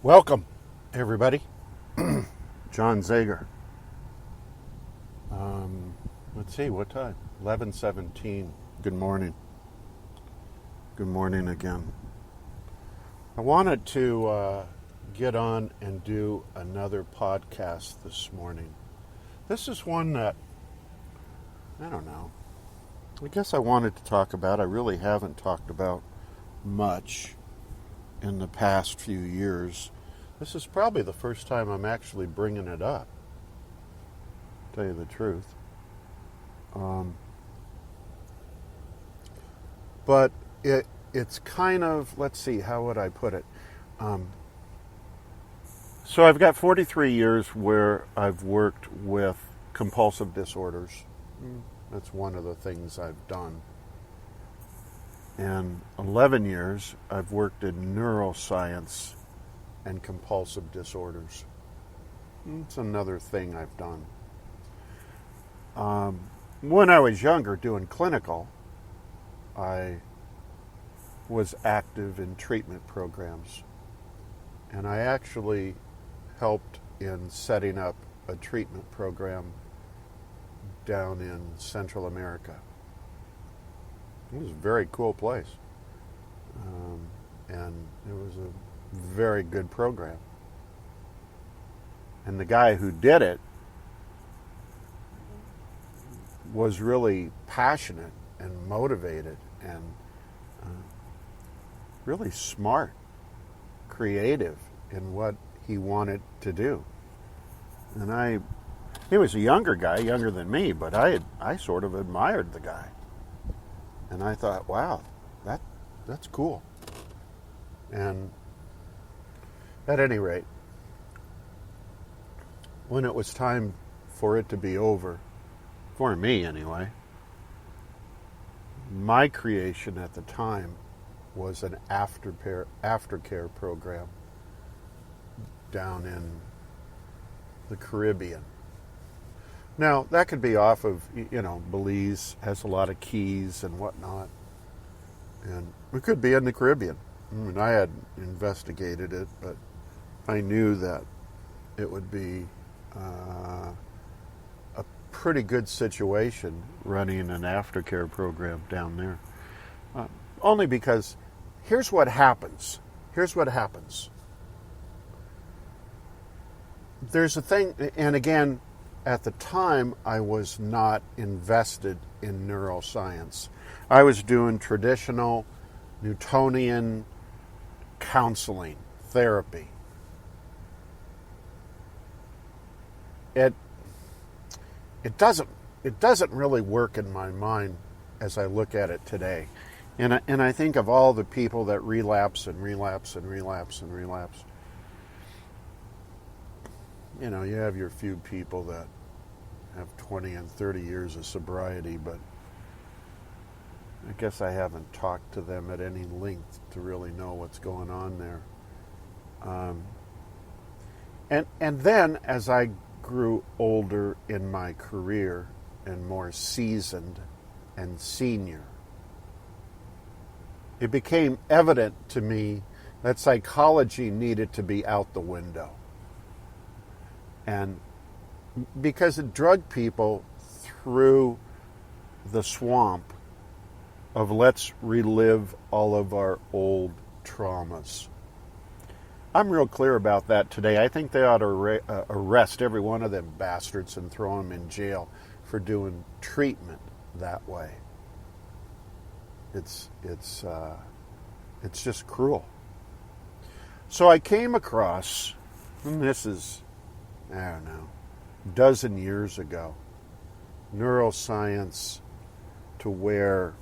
Welcome, everybody. John Zegar. Let's see, what time? 11:17. Good morning. Good morning again. I wanted to get on and do another podcast this morning. This is one that, I don't know, I guess I wanted to talk about. I really haven't talked about much in the past few years. This is probably the first time I'm actually bringing it up, to tell you the truth. But it's kind of, let's see, how would I put it? So I've got 43 years where I've worked with compulsive disorders. That's one of the things I've done. And 11 years I've worked in neuroscience and compulsive disorders. It's another thing I've done. When I was younger doing clinical, I was active in treatment programs. And I actually helped in setting up a treatment program down in Central America. It was a very cool place. And it was a very good program. And the guy who did it was really passionate and motivated and really smart, creative in what he wanted to do. And he was a younger guy, younger than me, but I sort of admired the guy. And I thought, wow, that's cool. And at any rate, when it was time for it to be over, for me anyway, my creation at the time was an aftercare program down in the Caribbean. Now, that could be off of, Belize has a lot of keys and whatnot. And it could be in the Caribbean. I hadn't investigated it, but I knew that it would be a pretty good situation running an aftercare program down there. Only because here's what happens. There's a thing, and again, at the time, I was not invested in neuroscience. I was doing traditional Newtonian counseling, therapy. It doesn't really work in my mind as I look at it today. And I think of all the people that relapse and relapse and relapse and relapse. You have your few people that have 20 and 30 years of sobriety, but I guess I haven't talked to them at any length to really know what's going on there. And then as I grew older in my career and more seasoned and senior, it became evident to me that psychology needed to be out the window. And because it drugged people through the swamp of let's relive all of our old traumas. I'm real clear about that today. I think they ought to arrest every one of them bastards and throw them in jail for doing treatment that way. It's just cruel. So I came across, and this is, I don't know, a dozen years ago, neuroscience to where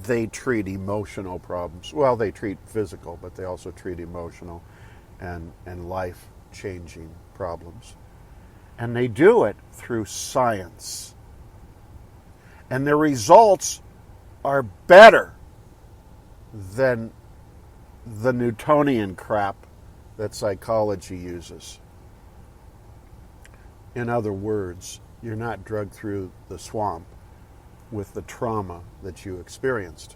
they treat emotional problems. Well, they treat physical, but they also treat emotional and life-changing problems. And they do it through science. And their results are better than the Newtonian crap that psychology uses. In other words, you're not drugged through the swamp with the trauma that you experienced.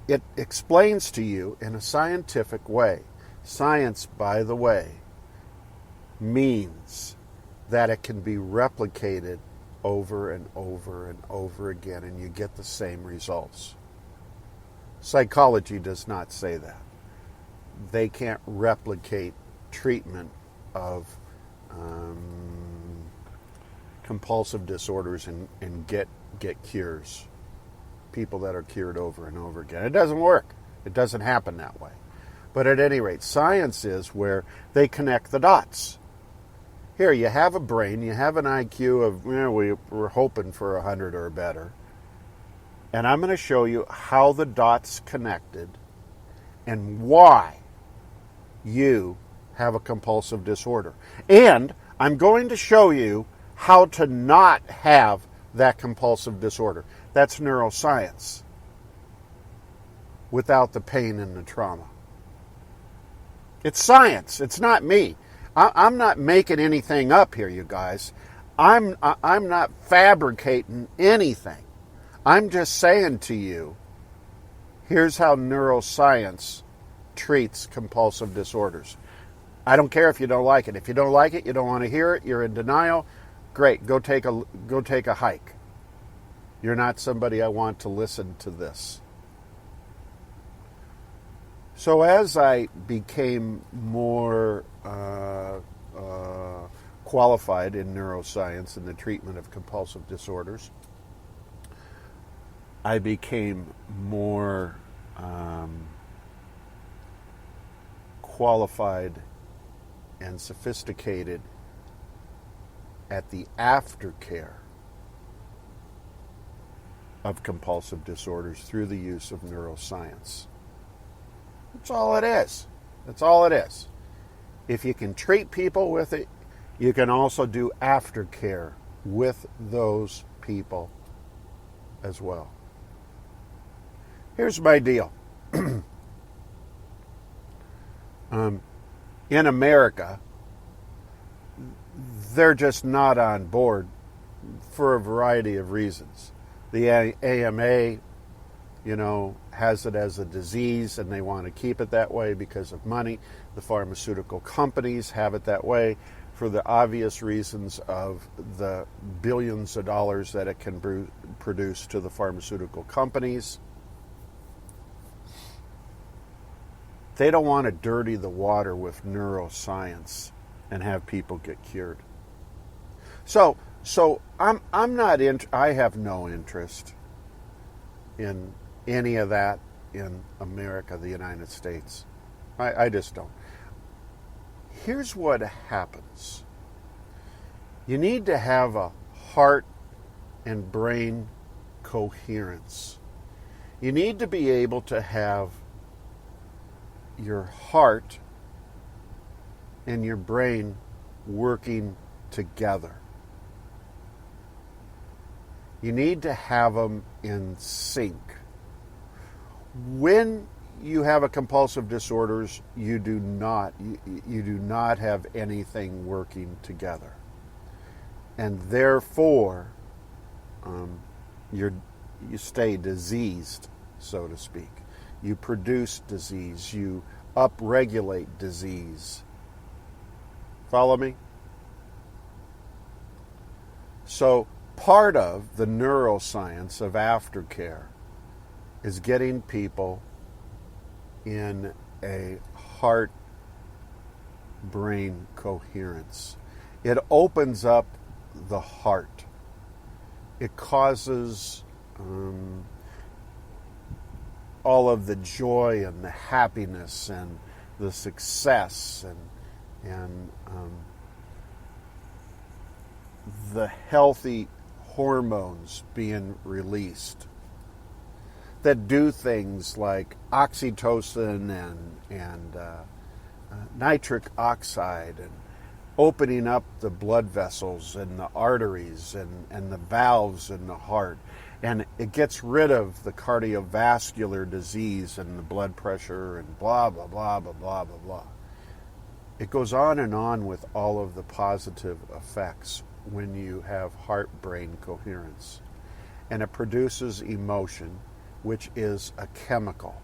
it explains to you in a scientific way. Science, by the way, means that it can be replicated over and over and over again, and you get the same results. Psychology does not say that. They can't replicate treatment of compulsive disorders and get cures. People that are cured over and over again. It doesn't work. It doesn't happen that way. But at any rate, science is where they connect the dots. Here, you have a brain, you have an IQ of, we're hoping for 100 or better. And I'm going to show you how the dots connected and why you have a compulsive disorder. And I'm going to show you how to not have that compulsive disorder. That's neuroscience without the pain and the trauma. It's science. It's not me. I'm not making anything up here, you guys. I'm not fabricating anything. I'm just saying to you, here's how neuroscience treats compulsive disorders. I don't care if you don't like it. If you don't like it, you don't want to hear it, you're in denial, great, go take a hike. You're not somebody I want to listen to this. So as I became more qualified in neuroscience and the treatment of compulsive disorders, I became more qualified and sophisticated at the aftercare of compulsive disorders through the use of neuroscience. That's all it is. That's all it is. If you can treat people with it, you can also do aftercare with those people as well. Here's my deal. In America, they're just not on board for a variety of reasons. The AMA, has it as a disease and they want to keep it that way because of money. The pharmaceutical companies have it that way for the obvious reasons of the billions of dollars that it can produce to the pharmaceutical companies. They don't want to dirty the water with neuroscience and have people get cured. So I'm not I have no interest in any of that in America, the United States. I just don't. Here's what happens. You need to have a heart and brain coherence. You need to be able to have your heart and your brain working together. You need to have them in sync. When you have a compulsive disorders, you do not have anything working together, and therefore you stay diseased, so to speak. You produce disease. You upregulate disease. Follow me? So part of the neuroscience of aftercare is getting people in a heart-brain coherence. It opens up the heart. It causes all of the joy and the happiness and the success and the healthy hormones being released that do things like oxytocin and nitric oxide and opening up the blood vessels and the arteries and the valves in the heart. And it gets rid of the cardiovascular disease and the blood pressure and blah, blah, blah, blah, blah, blah, blah. It goes on and on with all of the positive effects when you have heart-brain coherence. And it produces emotion. which is a chemical.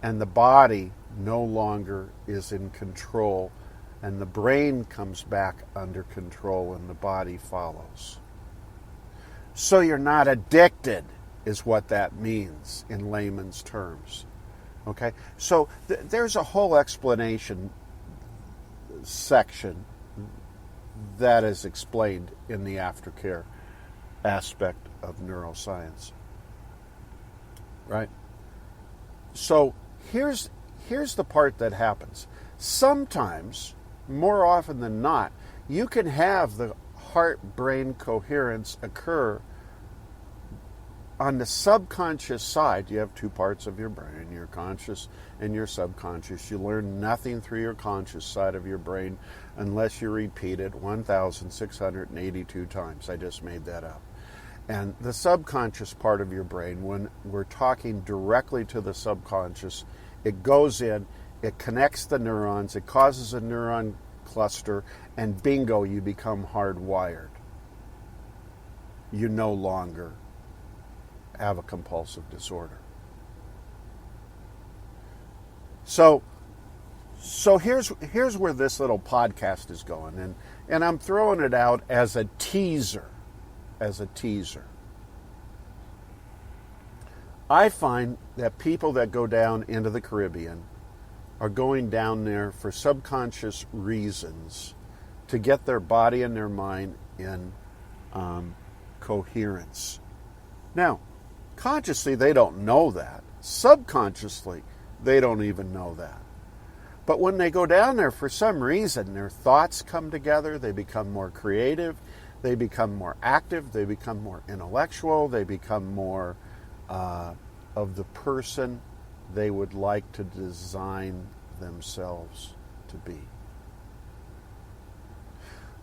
And the body no longer is in control, and the brain comes back under control, and the body follows. So you're not addicted, is what that means in layman's terms. Okay? So there's a whole explanation section that is explained in the aftercare aspect of neuroscience. Right? So here's the part that happens. Sometimes, more often than not, you can have the heart-brain coherence occur on the subconscious side. You have two parts of your brain, your conscious and your subconscious. You learn nothing through your conscious side of your brain unless you repeat it 1,682 times. I just made that up. And the subconscious part of your brain, when we're talking directly to the subconscious, it goes in, it connects the neurons, it causes a neuron cluster, and bingo, you become hardwired. You no longer have a compulsive disorder. So here's where this little podcast is going, and I'm throwing it out as a teaser. I find that people that go down into the Caribbean are going down there for subconscious reasons to get their body and their mind in coherence. Now, consciously, they don't know that. Subconsciously, they don't even know that. But when they go down there, for some reason, their thoughts come together, they become more creative, they become more active, they become more intellectual, they become more of the person they would like to design themselves to be.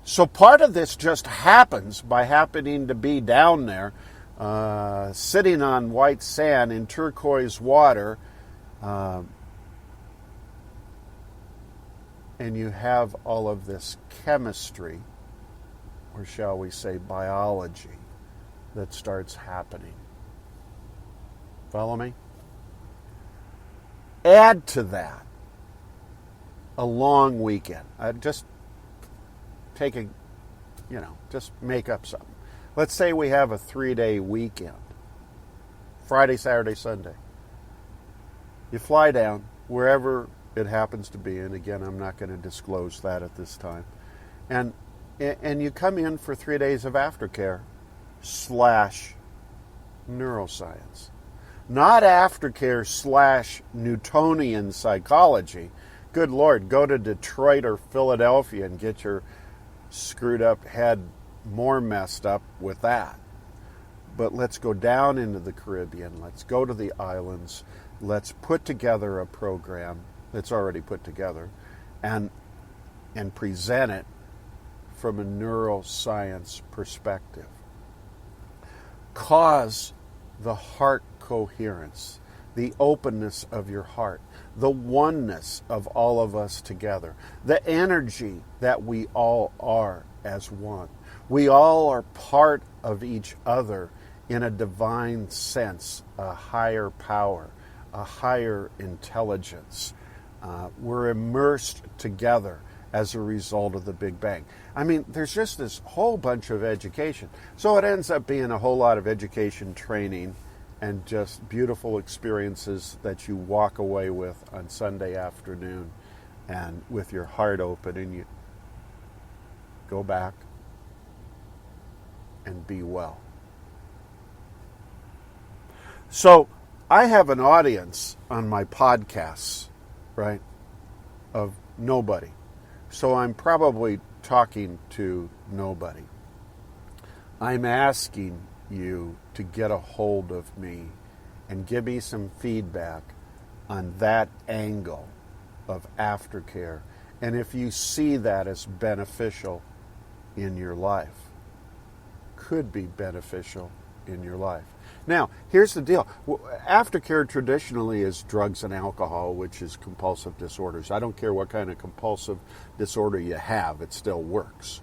So part of this just happens by happening to be down there, sitting on white sand in turquoise water, and you have all of this chemistry, or shall we say biology, that starts happening. Follow me? Add to that a long weekend. Just make up something. Let's say we have a 3-day weekend. Friday, Saturday, Sunday. You fly down wherever it happens to be, and again, I'm not going to disclose that at this time. And you come in for 3 days of aftercare / neuroscience. Not aftercare / Newtonian psychology. Good Lord, go to Detroit or Philadelphia and get your screwed up head more messed up with that. But let's go down into the Caribbean. Let's go to the islands. Let's put together a program that's already put together and present it from a neuroscience perspective. Cause the heart coherence, the openness of your heart, the oneness of all of us together, the energy that we all are as one. We all are part of each other in a divine sense, a higher power, a higher intelligence. We're immersed together as a result of the Big Bang. I mean, there's just this whole bunch of education. So it ends up being a whole lot of education, training, and just beautiful experiences that you walk away with on Sunday afternoon and with your heart open, and you go back and be well. So I have an audience on my podcasts, right, of nobody. So I'm probably talking to nobody. I'm asking you to get a hold of me and give me some feedback on that angle of aftercare, and if you see that as beneficial in your life, could be beneficial in your life. Now, here's the deal. Aftercare traditionally is drugs and alcohol, which is compulsive disorders. I don't care what kind of compulsive disorder you have, it still works.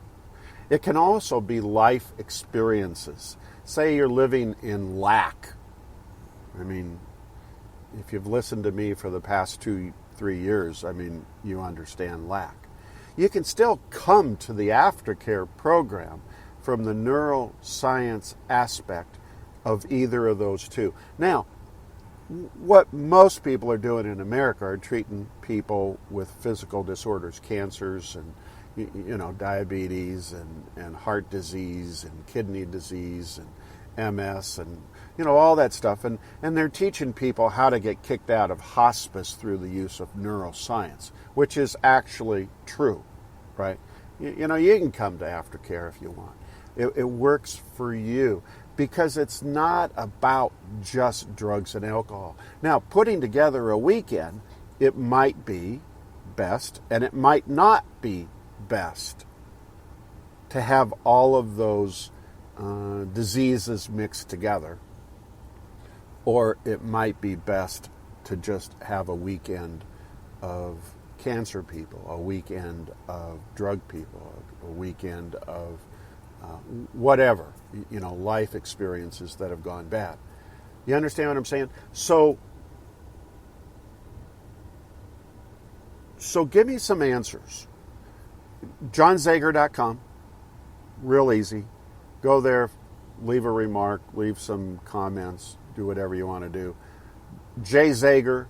It can also be life experiences. Say you're living in lack I mean, if you've listened to me for the past 2-3 years, I mean, you understand lack. You can still come to the aftercare program from the neuroscience aspect of either of those two. Now, what most people are doing in America are treating people with physical disorders, cancers, and diabetes, and heart disease, and kidney disease, and MS, and all that stuff, and they're teaching people how to get kicked out of hospice through the use of neuroscience, which is actually true, right? You can come to aftercare if you want. It works for you, because it's not about just drugs and alcohol. Now, putting together a weekend, it might be best, and it might not be best to have all of those diseases mixed together, or it might be best to just have a weekend of cancer people, a weekend of drug people, a weekend of whatever, life experiences that have gone bad. You understand what I'm saying? So give me some answers. JohnZegar.com, real easy. Go there, leave a remark, leave some comments, do whatever you want to do. JZegar.com.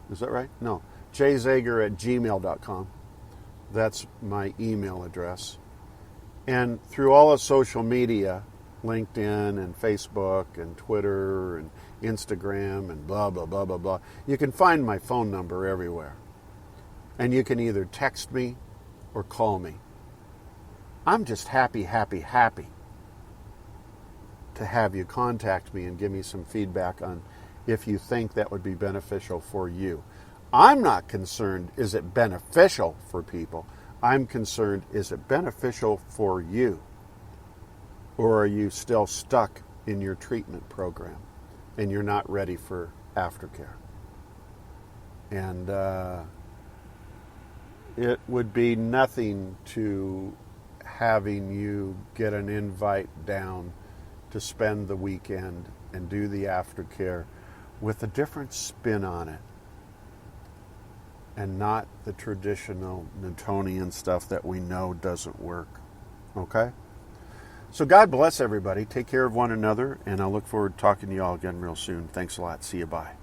Is that right? No. JZegar@gmail.com. That's my email address. And through all of social media, LinkedIn and Facebook and Twitter and Instagram and blah, blah, blah, blah, blah, you can find my phone number everywhere. And you can either text me or call me. I'm just happy to have you contact me and give me some feedback on if you think that would be beneficial for you. I'm not concerned, is it beneficial for people? I'm concerned, is it beneficial for you? Or are you still stuck in your treatment program and you're not ready for aftercare? And it would be nothing to having you get an invite down to spend the weekend and do the aftercare with a different spin on it, and not the traditional Newtonian stuff that we know doesn't work. Okay? So God bless everybody. Take care of one another, and I look forward to talking to you all again real soon. Thanks a lot. See you. Bye.